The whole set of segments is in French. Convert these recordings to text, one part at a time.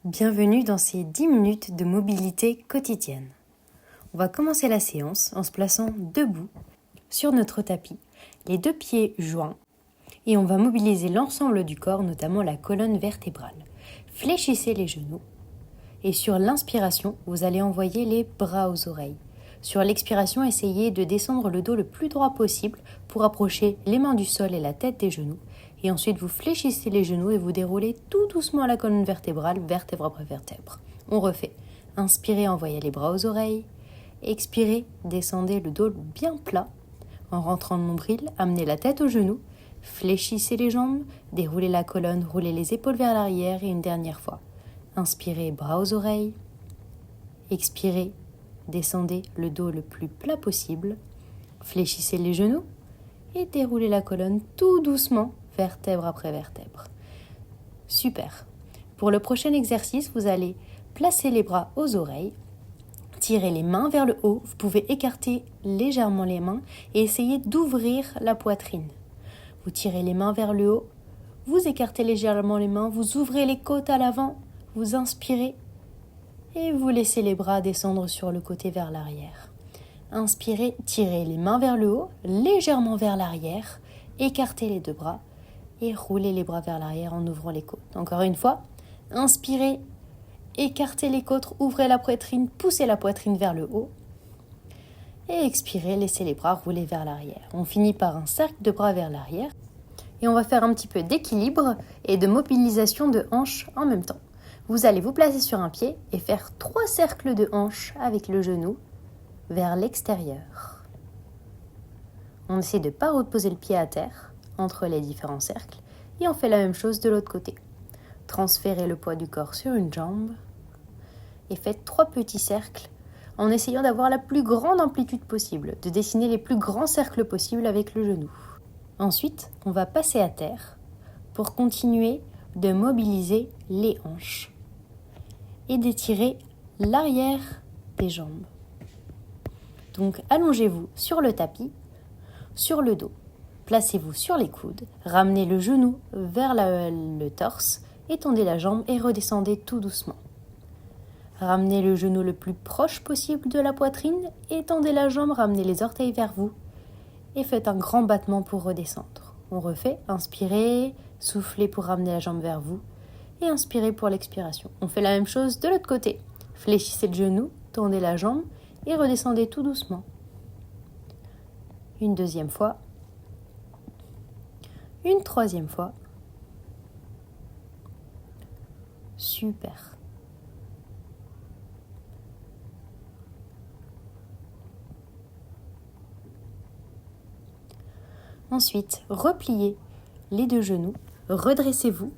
Bienvenue dans ces 10 minutes de mobilité quotidienne. On va commencer la séance en se plaçant debout sur notre tapis, les deux pieds joints, et on va mobiliser l'ensemble du corps, notamment la colonne vertébrale. Fléchissez les genoux et sur l'inspiration, vous allez envoyer les bras aux oreilles. Sur l'expiration, essayez de descendre le dos le plus droit possible pour approcher les mains du sol et la tête des genoux. Et ensuite, vous fléchissez les genoux et vous déroulez tout doucement la colonne vertébrale, vertèbre après vertèbre. On refait. Inspirez, envoyez les bras aux oreilles. Expirez, descendez le dos bien plat. En rentrant le nombril, amenez la tête aux genoux. Fléchissez les jambes, déroulez la colonne, roulez les épaules vers l'arrière et une dernière fois. Inspirez, bras aux oreilles. Expirez, descendez le dos le plus plat possible. Fléchissez les genoux et déroulez la colonne tout doucement, vertèbre après vertèbre. Super. Pour le prochain exercice, vous allez placer les bras aux oreilles, tirer les mains vers le haut. Vous pouvez écarter légèrement les mains et essayer d'ouvrir la poitrine. Vous tirez les mains vers le haut, vous écartez légèrement les mains, vous ouvrez les côtes à l'avant, vous inspirez et vous laissez les bras descendre sur le côté vers l'arrière. Inspirez, tirez les mains vers le haut, légèrement vers l'arrière, écartez les deux bras et roulez les bras vers l'arrière en ouvrant les côtes. Encore une fois, inspirez, écartez les côtes, ouvrez la poitrine, poussez la poitrine vers le haut. Et expirez, laissez les bras rouler vers l'arrière. On finit par un cercle de bras vers l'arrière. Et on va faire un petit peu d'équilibre et de mobilisation de hanches en même temps. Vous allez vous placer sur un pied et faire 3 cercles de hanches avec le genou vers l'extérieur. On essaie de ne pas reposer le pied à terre entre les différents cercles et on fait la même chose de l'autre côté. Transférez le poids du corps sur une jambe et faites 3 petits cercles en essayant d'avoir la plus grande amplitude possible, de dessiner les plus grands cercles possibles avec le genou. Ensuite, on va passer à terre pour continuer de mobiliser les hanches et d'étirer l'arrière des jambes. Donc allongez-vous sur le tapis, sur le dos. Placez-vous sur les coudes, ramenez le genou vers le torse, étendez la jambe et redescendez tout doucement. Ramenez le genou le plus proche possible de la poitrine, étendez la jambe, ramenez les orteils vers vous et faites un grand battement pour redescendre. On refait, inspirez, soufflez pour ramener la jambe vers vous et inspirez pour l'expiration. On fait la même chose de l'autre côté. Fléchissez le genou, tendez la jambe et redescendez tout doucement. Une deuxième fois. Une troisième fois. Super. Ensuite, repliez les deux genoux, redressez-vous,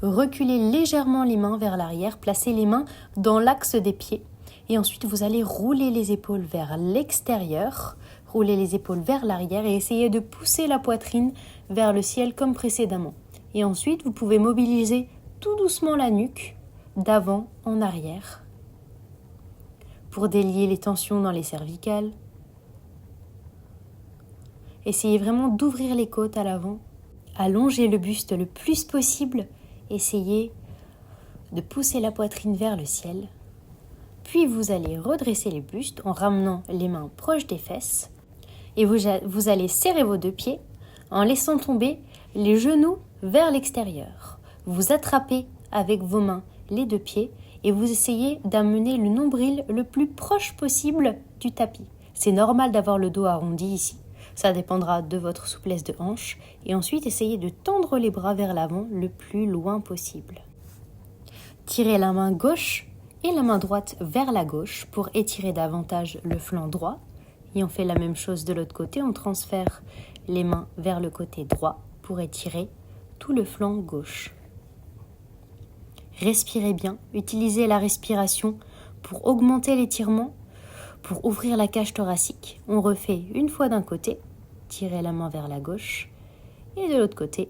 reculez légèrement les mains vers l'arrière, placez les mains dans l'axe des pieds et ensuite vous allez rouler les épaules vers l'extérieur, rouler les épaules vers l'arrière et essayez de pousser la poitrine vers le ciel comme précédemment. Et ensuite, vous pouvez mobiliser tout doucement la nuque d'avant en arrière pour délier les tensions dans les cervicales. Essayez vraiment d'ouvrir les côtes à l'avant. Allongez le buste le plus possible. Essayez de pousser la poitrine vers le ciel. Puis vous allez redresser le buste en ramenant les mains proches des fesses. Et vous allez serrer vos deux pieds en laissant tomber les genoux vers l'extérieur. Vous attrapez avec vos mains les deux pieds et vous essayez d'amener le nombril le plus proche possible du tapis. C'est normal d'avoir le dos arrondi ici. Ça dépendra de votre souplesse de hanche. Et ensuite, essayez de tendre les bras vers l'avant le plus loin possible. Tirez la main gauche et la main droite vers la gauche pour étirer davantage le flanc droit. Et on fait la même chose de l'autre côté. On transfère les mains vers le côté droit pour étirer tout le flanc gauche. Respirez bien. Utilisez la respiration pour augmenter l'étirement. Pour ouvrir la cage thoracique, on refait une fois d'un côté, tirez la main vers la gauche, et de l'autre côté,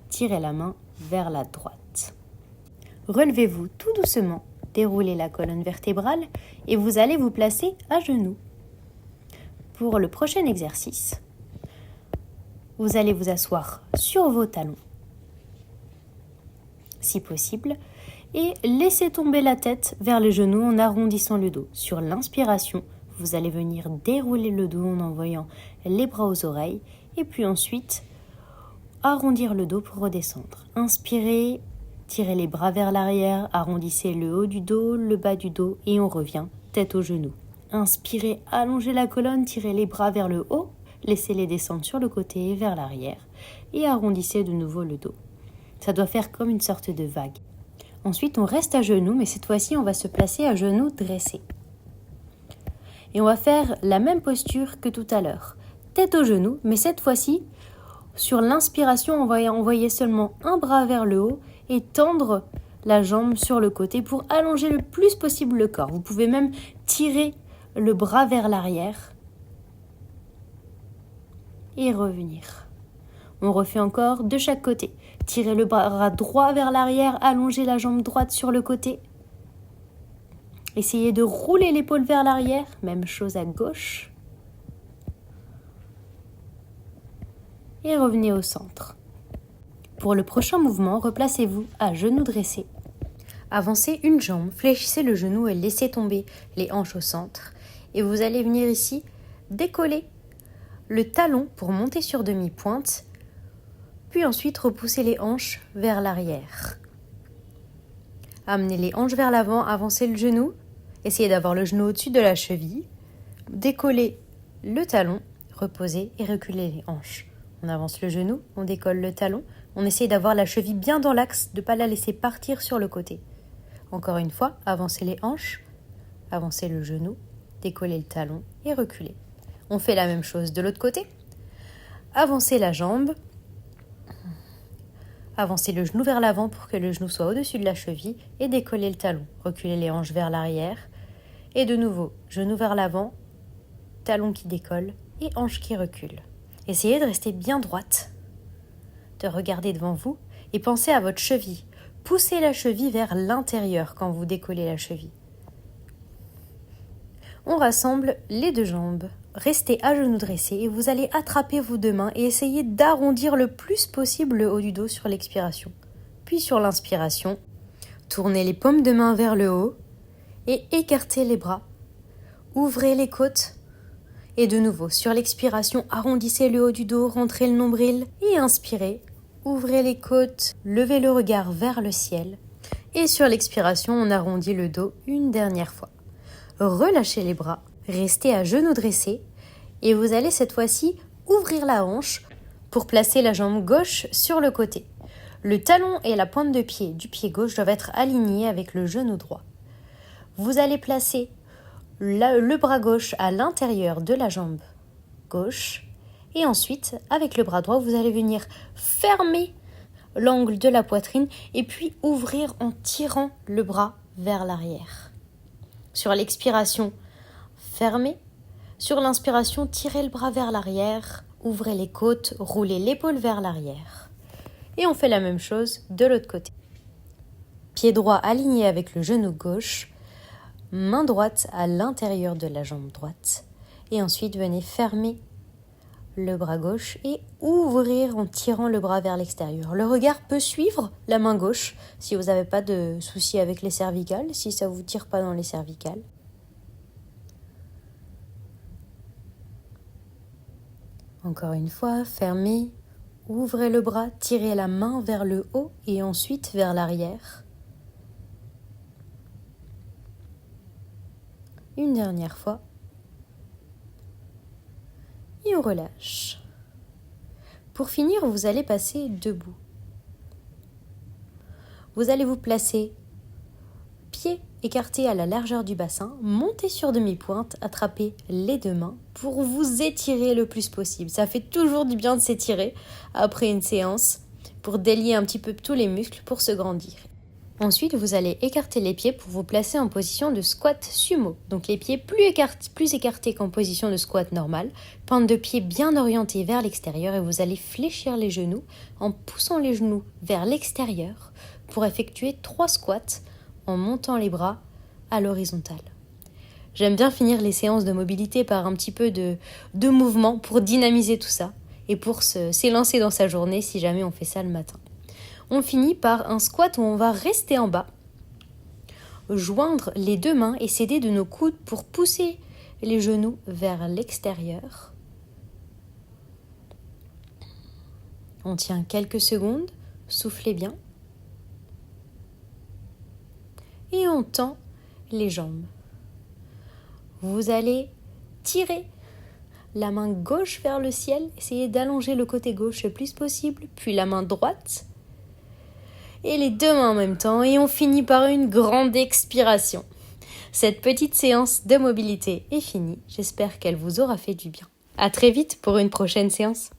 tirez la main vers la droite. Relevez-vous tout doucement, déroulez la colonne vertébrale et vous allez vous placer à genoux. Pour le prochain exercice, vous allez vous asseoir sur vos talons. si possible, et laissez tomber la tête vers les genoux en arrondissant le dos. Sur l'inspiration, vous allez venir dérouler le dos en envoyant les bras aux oreilles et puis ensuite arrondir le dos pour redescendre. Inspirez, tirez les bras vers l'arrière, arrondissez le haut du dos, le bas du dos et on revient tête aux genoux. Inspirez, allongez la colonne, tirez les bras vers le haut, laissez-les descendre sur le côté vers l'arrière et arrondissez de nouveau le dos. Ça doit faire comme une sorte de vague. Ensuite, on reste à genoux, mais cette fois-ci, on va se placer à genoux dressés. Et on va faire la même posture que tout à l'heure. Tête aux genoux, mais cette fois-ci, sur l'inspiration, on va envoyer seulement un bras vers le haut et tendre la jambe sur le côté pour allonger le plus possible le corps. Vous pouvez même tirer le bras vers l'arrière et revenir. On refait encore de chaque côté. Tirez le bras droit vers l'arrière, allongez la jambe droite sur le côté. Essayez de rouler l'épaule vers l'arrière, même chose à gauche. Et revenez au centre. Pour le prochain mouvement, replacez-vous à genoux dressés. Avancez une jambe, fléchissez le genou et laissez tomber les hanches au centre. Et vous allez venir ici décoller le talon pour monter sur demi-pointe. Puis ensuite, repoussez les hanches vers l'arrière. Amenez les hanches vers l'avant, avancez le genou. Essayez d'avoir le genou au-dessus de la cheville. Décollez le talon, reposez et reculez les hanches. On avance le genou, on décolle le talon. On essaye d'avoir la cheville bien dans l'axe, de ne pas la laisser partir sur le côté. Encore une fois, avancez les hanches, avancez le genou, décollez le talon et reculez. On fait la même chose de l'autre côté. Avancez la jambe. Avancez le genou vers l'avant pour que le genou soit au-dessus de la cheville et décollez le talon. Reculez les hanches vers l'arrière. Et de nouveau, genou vers l'avant, talon qui décolle et hanches qui reculent. Essayez de rester bien droite, de regarder devant vous et pensez à votre cheville. Poussez la cheville vers l'intérieur quand vous décollez la cheville. On rassemble les deux jambes. Restez à genoux dressés et vous allez attraper vos deux mains et essayer d'arrondir le plus possible le haut du dos sur l'expiration. Puis sur l'inspiration, tournez les paumes de main vers le haut et écartez les bras. Ouvrez les côtes et de nouveau, sur l'expiration, arrondissez le haut du dos, rentrez le nombril et inspirez. Ouvrez les côtes, levez le regard vers le ciel et sur l'expiration, on arrondit le dos une dernière fois. Relâchez les bras. Restez à genoux dressés et vous allez cette fois-ci ouvrir la hanche pour placer la jambe gauche sur le côté. Le talon et la pointe de pied du pied gauche doivent être alignés avec le genou droit. Vous allez placer le bras gauche à l'intérieur de la jambe gauche et ensuite, avec le bras droit, vous allez venir fermer l'angle de la poitrine et puis ouvrir en tirant le bras vers l'arrière. Sur l'expiration, fermez. Sur l'inspiration, tirez le bras vers l'arrière, ouvrez les côtes, roulez l'épaule vers l'arrière. Et on fait la même chose de l'autre côté. Pied droit aligné avec le genou gauche, main droite à l'intérieur de la jambe droite. Et ensuite, venez fermer le bras gauche et ouvrir en tirant le bras vers l'extérieur. Le regard peut suivre la main gauche si vous n'avez pas de souci avec les cervicales, si ça ne vous tire pas dans les cervicales. Encore une fois, fermez, ouvrez le bras, tirez la main vers le haut et ensuite vers l'arrière. Une dernière fois. Et on relâche. Pour finir, vous allez passer debout. Vous allez vous placer pieds écartés à la largeur du bassin, montez sur demi-pointe, attrapez les deux mains pour vous étirer le plus possible. Ça fait toujours du bien de s'étirer après une séance pour délier un petit peu tous les muscles pour se grandir. Ensuite, vous allez écarter les pieds pour vous placer en position de squat sumo. Donc les pieds plus écartés qu'en position de squat normal. Pointe de pied bien orientée vers l'extérieur et vous allez fléchir les genoux en poussant les genoux vers l'extérieur pour effectuer 3 squats en montant les bras à l'horizontale. J'aime bien finir les séances de mobilité par un petit peu de mouvement pour dynamiser tout ça et pour s'élancer dans sa journée si jamais on fait ça le matin. On finit par un squat où on va rester en bas, joindre les deux mains et s'aider de nos coudes pour pousser les genoux vers l'extérieur. On tient quelques secondes, soufflez bien. Et on tend les jambes. Vous allez tirer la main gauche vers le ciel, essayez d'allonger le côté gauche le plus possible, puis la main droite et les deux mains en même temps, et on finit par une grande expiration. Cette petite séance de mobilité est finie, j'espère qu'elle vous aura fait du bien. À très vite pour une prochaine séance.